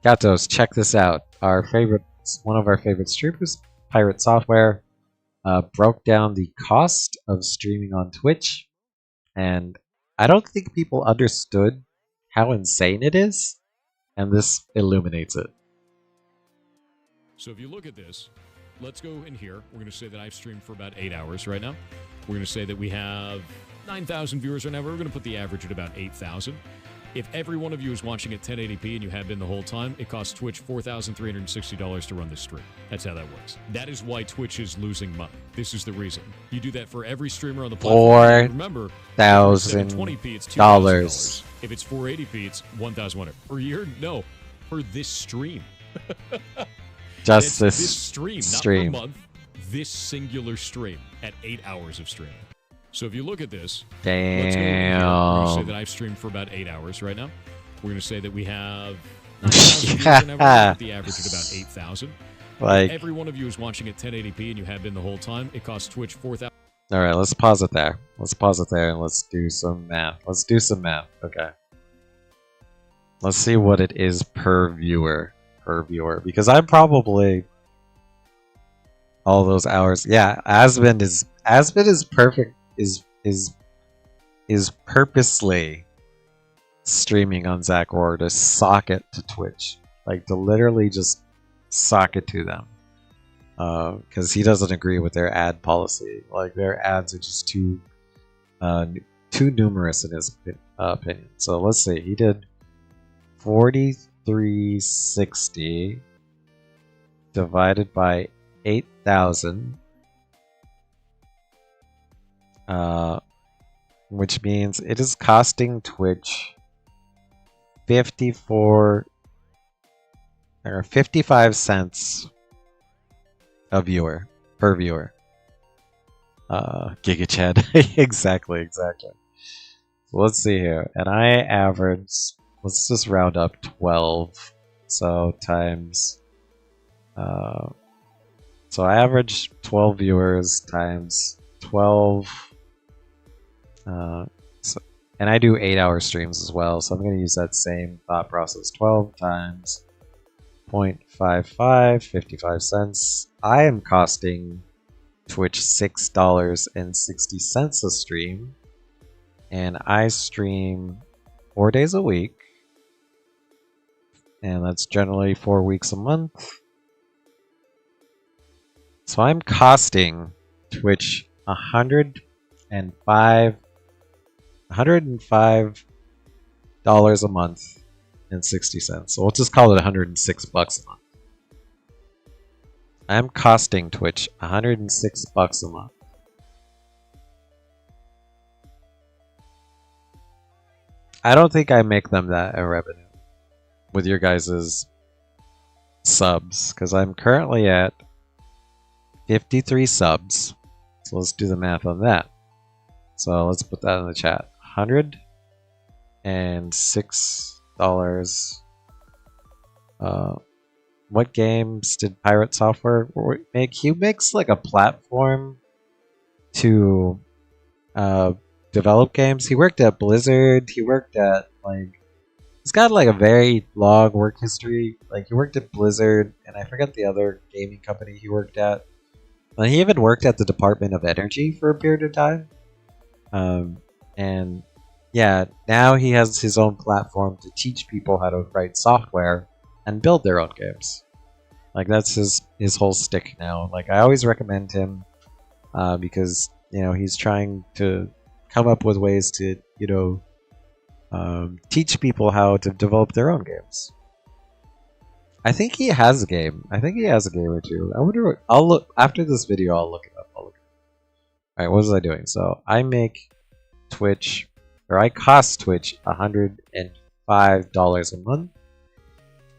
Gatos, check this out. One of our favorite streamers, Pirate Software, broke down the cost of streaming on Twitch, and I don't think people understood how insane it is, and this illuminates it. So if you look at this, let's go in here. We're going to say that I've streamed for about 8 hours right now. We're going to say that we have 9,000 viewers right now. We're going to put the average at about 8,000. If every one of you is watching at 1080p and you have been the whole time, it costs Twitch $4,360 to run this stream. That's how that works. That is why Twitch is losing money. This is the reason. You do that for every streamer on the platform. Remember, $4,020p, it's $2,000. If it's 480p, it's $1,100 per year. No, for this stream. Just this stream, not per month. This singular stream at 8 hours of streaming. So if you look at this, let's go in here. We're going to say that I've streamed for about 8 hours right now. We're going to say that we have 9,000 viewers right now. The average at about 8,000. Like, every one of you is watching at 1080p and you have been the whole time. It costs Twitch $4,000. All right, let's pause it there. Let's pause it there and let's do some math. Let's do some math. Okay. Let's see what it is per viewer. Because I'm probably all those hours. Yeah, Asmund is perfect. Is purposely streaming on Zach Roar to sock it to Twitch, like to literally just sock it to them, because he doesn't agree with their ad policy. Like their ads are just too numerous in his opinion. So let's see, he did 4,360 divided by 8,000. Which means it is costing Twitch 55 cents a viewer per viewer. GigaChad. exactly. So let's see here. And I average, let's just round up 12. So times so I average 12 viewers times 12. And I do 8-hour streams as well, so I'm going to use that same thought process. 12 times 0.55, 55 cents. I am costing Twitch $6.60 a stream, and I stream 4 days a week, and that's generally 4 weeks a month. So I'm costing Twitch $105 a month and 60 cents. So we'll just call it $106 a month. I'm costing Twitch $106 a month. I don't think I make them that in revenue with your guys' subs, because I'm currently at 53 subs. So let's do the math on that. So let's put that in the chat. $106. What games did Pirate Software make? He makes like a platform to develop games. He worked at Blizzard. He worked at he's got like a very long work history. Like he worked at Blizzard, and I forget the other gaming company he worked at. And he even worked at the Department of Energy for a period of time. And yeah, now he has his own platform to teach people how to write software and build their own games. Like that's his whole stick now. Like I always recommend him because he's trying to come up with ways to teach people how to develop their own games. I think he has a game. I think he has a game or two. I wonder. I'll look after this video. I'll look it up. All right, what was I doing? So I make Twitch, or I cost Twitch $105 a month,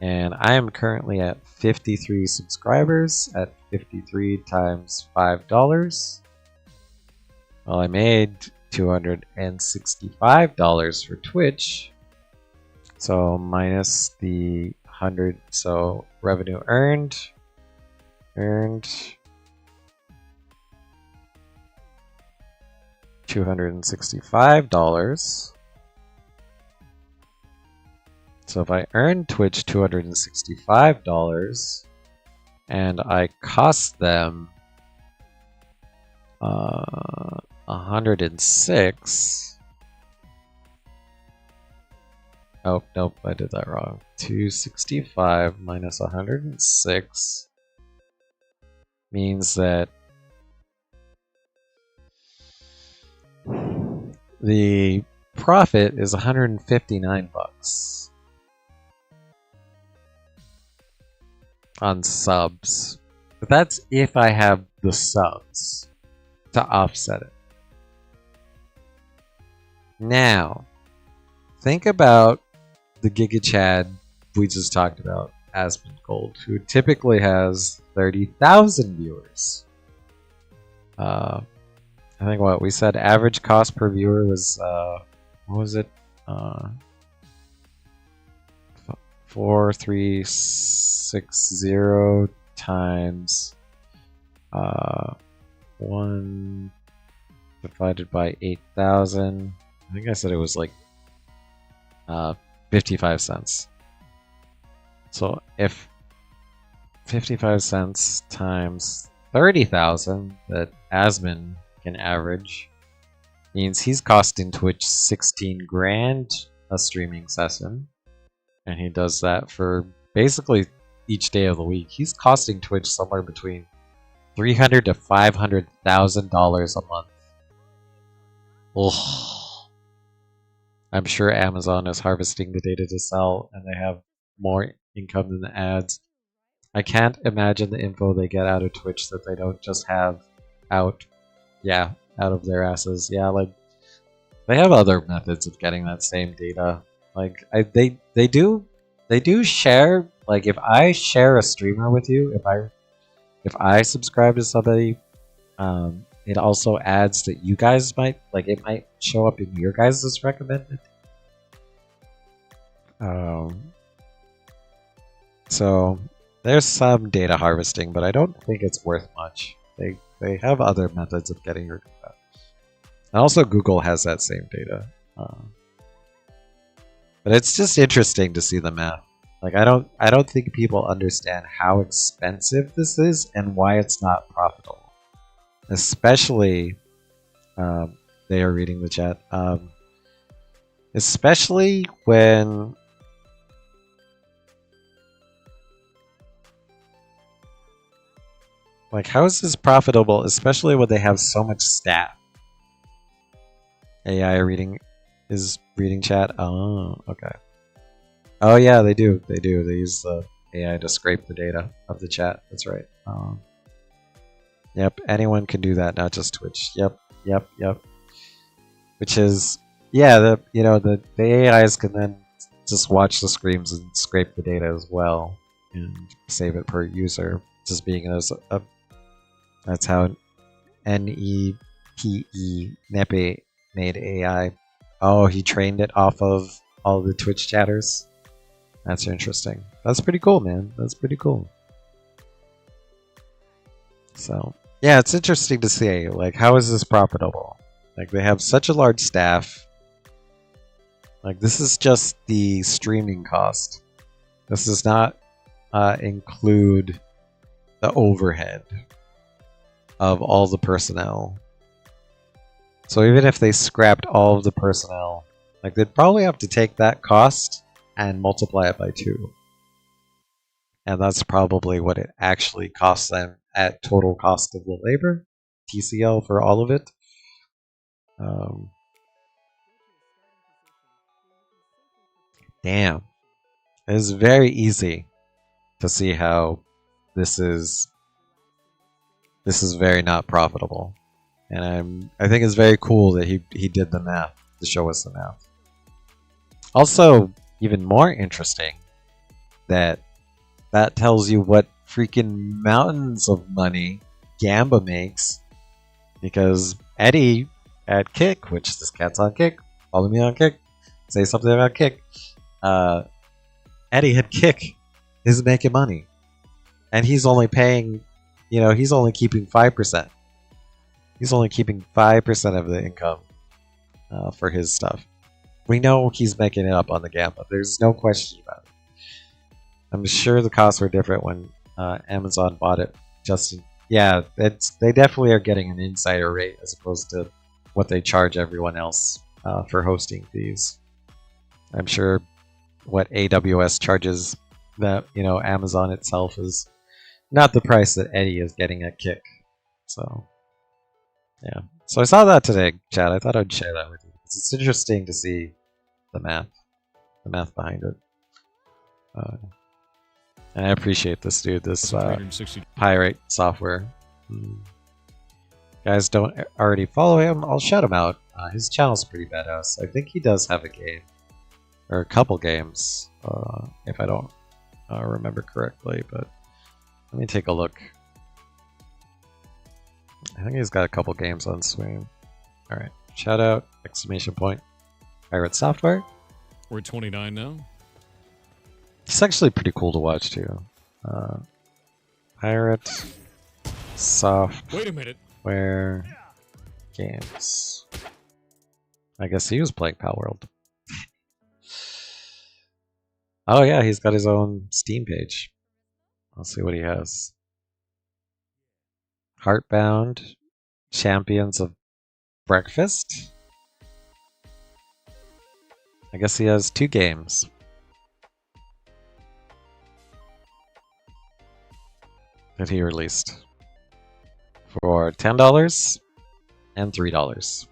and I am currently at 53 subscribers at 53 times $5. Well, I made $265 for Twitch, so minus the 100, so revenue earned $265. So if I earn Twitch $265 and I cost them 106. Oh, nope, I did that wrong. 265 minus 106 means that the profit is 159 bucks on subs. But that's if I have the subs to offset it. Now, think about the Giga Chad we just talked about, Asmongold, who typically has 30,000 viewers. I think what we said average cost per viewer was what was it? 4360 times 1 divided by 8,000. I think I said it was like 55 cents. So if 55 cents times 30,000 that Asmon can average means he's costing Twitch 16 grand a streaming session, and he does that for basically each day of the week. He's costing Twitch somewhere between $300,000 to $500,000 a month. Ugh. I'm sure Amazon is harvesting the data to sell, and they have more income than the ads. I can't imagine the info they get out of Twitch that they don't just have out of their asses. Yeah, like they have other methods of getting that same data. Like they do share. Like if I share a streamer with you, if I subscribe to somebody, it also adds that you guys might it might show up in your guys' recommended. So there's some data harvesting, but I don't think it's worth much. They have other methods of getting your data. And also Google has that same data. But it's just interesting to see the math. Like I don't think people understand how expensive this is and why it's not profitable. Especially they are reading the chat. Especially when how is this profitable, especially when they have so much staff? AI is reading chat. Oh, okay. Oh yeah, they do. They use the AI to scrape the data of the chat. That's right. Yep, anyone can do that, not just Twitch. Yep. Which is, yeah, the AIs can then just watch the screens and scrape the data as well and save it per user. Just being as a that's how NEPE Nepe made AI. Oh, he trained it off of all the Twitch chatters. That's interesting. That's pretty cool, man. That's pretty cool. So yeah, it's interesting to see how is this profitable? Like they have such a large staff. Like this is just the streaming cost. This does not include the overhead of all the personnel. So even if they scrapped all of the personnel, they'd probably have to take that cost and multiply it by 2. And that's probably what it actually costs them at total cost of the labor, TCL for all of it. Damn. It is very easy to see how this is very not profitable. And I think it's very cool that he did the math to show us the math. Also, even more interesting that tells you what freaking mountains of money Gamba makes, because Eddie at Kick, which this cat's on Kick, follow me on Kick, say something about Kick. Eddie at Kick is making money, and he's only paying, he's only keeping 5%. He's only keeping 5% of the income for his stuff. We know he's making it up on the Gamba. There's no question about it. I'm sure the costs were different when Amazon bought it. Yeah, they definitely are getting an insider rate as opposed to what they charge everyone else for hosting fees. I'm sure what AWS charges that Amazon itself is not the price that Eddie is getting at Kick. So yeah, so I saw that today, Chad. I thought I'd share that with you. It's interesting to see the math behind it. And I appreciate this dude, this Pirate Software. Guys don't already follow him, I'll shout him out. His channel's pretty badass. I think he does have a game, or a couple games, if I don't remember correctly, but let me take a look. I think he's got a couple games on Swing. Alright, shout out, exclamation point, Pirate Software. We're at 29 now. It's actually pretty cool to watch too. Pirate Software. Wait a minute. Games. I guess he was playing Palworld. Oh yeah, he's got his own Steam page. Let's see what he has. Heartbound, Champions of Breakfast. I guess he has 2 games. That he released for $10 and $3.